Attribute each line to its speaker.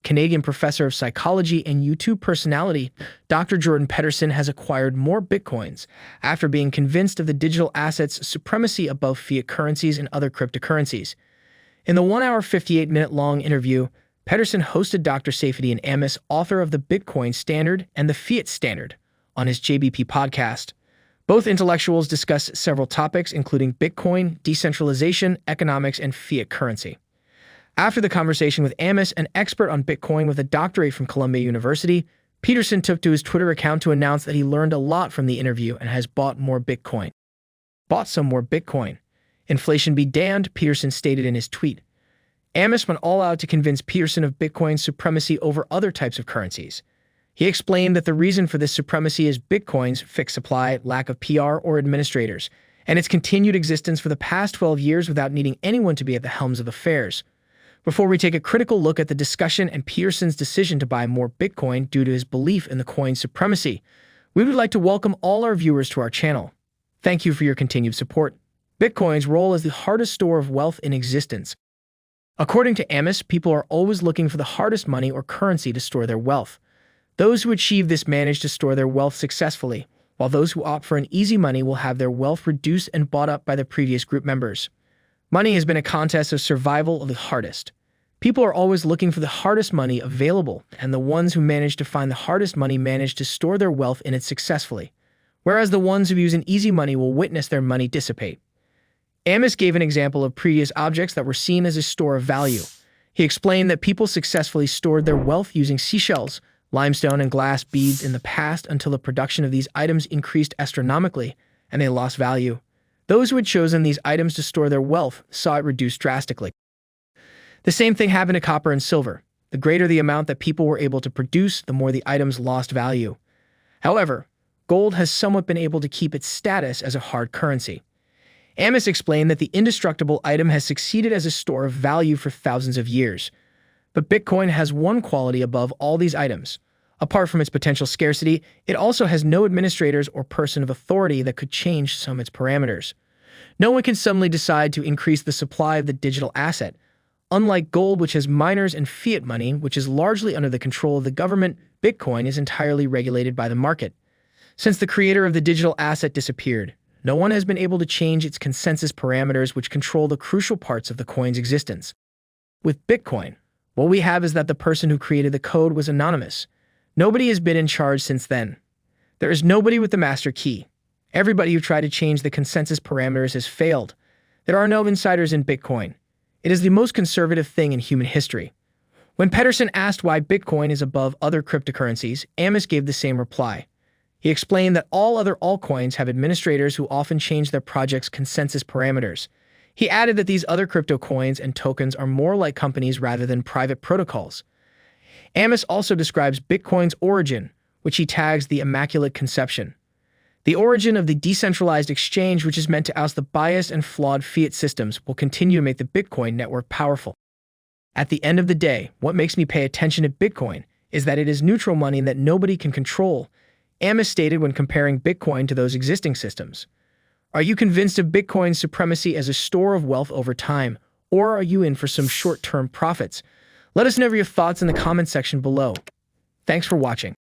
Speaker 1: Canadian professor of psychology and YouTube personality, Dr. Jordan Peterson has acquired more Bitcoins after being convinced of the digital asset's supremacy above fiat currencies and other cryptocurrencies. In the 1-hour, 58-minute-long interview, Peterson hosted Dr. Saifedean Ammous, author of the Bitcoin Standard and the Fiat Standard, on his JBP podcast. Both intellectuals discussed several topics, including Bitcoin, decentralization, economics, and fiat currency. After the conversation with Ammous, an expert on Bitcoin with a doctorate from Columbia University, Peterson took to his Twitter account to announce that he learned a lot from the interview and has bought more Bitcoin. Bought some more Bitcoin. Inflation be damned, Peterson stated in his tweet. Ammous went all out to convince Peterson of Bitcoin's supremacy over other types of currencies. He explained that the reason for this supremacy is Bitcoin's fixed supply, lack of PR or administrators, and its continued existence for the past 12 years without needing anyone to be at the helms of affairs. Before we take a critical look at the discussion and Peterson's decision to buy more Bitcoin due to his belief in the coin's supremacy, we would like to welcome all our viewers to our channel. Thank you for your continued support. Bitcoin's role as the hardest store of wealth in existence. According to Ammous, people are always looking for the hardest money or currency to store their wealth. Those who achieve this manage to store their wealth successfully, while those who opt for an easy money will have their wealth reduced and bought up by the previous group members. Money has been a contest of survival of the hardest. People are always looking for the hardest money available, and the ones who manage to find the hardest money manage to store their wealth in it successfully, whereas the ones who use an easy money will witness their money dissipate. Ammous gave an example of previous objects that were seen as a store of value. He explained that people successfully stored their wealth using seashells, limestone, and glass beads in the past until the production of these items increased astronomically, and they lost value. Those who had chosen these items to store their wealth saw it reduced drastically. The same thing happened to copper and silver. The greater the amount that people were able to produce, the more the items lost value. However, gold has somewhat been able to keep its status as a hard currency. Ammous explained that the indestructible item has succeeded as a store of value for thousands of years. But Bitcoin has one quality above all these items. Apart from its potential scarcity, it also has no administrators or person of authority that could change some of its parameters. No one can suddenly decide to increase the supply of the digital asset. Unlike gold, which has miners, and fiat money, which is largely under the control of the government, Bitcoin is entirely regulated by the market. Since the creator of the digital asset disappeared, no one has been able to change its consensus parameters which control the crucial parts of the coin's existence. With Bitcoin, what we have is that the person who created the code was anonymous. Nobody has been in charge since then. There is nobody with the master key. Everybody who tried to change the consensus parameters has failed. There are no insiders in Bitcoin. It is the most conservative thing in human history. When Peterson asked why Bitcoin is above other cryptocurrencies, Ammous gave the same reply. He explained that all other altcoins have administrators who often change their project's consensus parameters. He added that these other crypto coins and tokens are more like companies rather than private protocols. Ammous also describes Bitcoin's origin, which he tags the Immaculate Conception. The origin of the decentralized exchange, which is meant to oust the biased and flawed fiat systems, will continue to make the Bitcoin network powerful. At the end of the day, what makes me pay attention to Bitcoin is that it is neutral money that nobody can control, Ammous stated when comparing Bitcoin to those existing systems. Are you convinced of Bitcoin's supremacy as a store of wealth over time, or are you in for some short-term profits? Let us know your thoughts in the comment section below. Thanks for watching.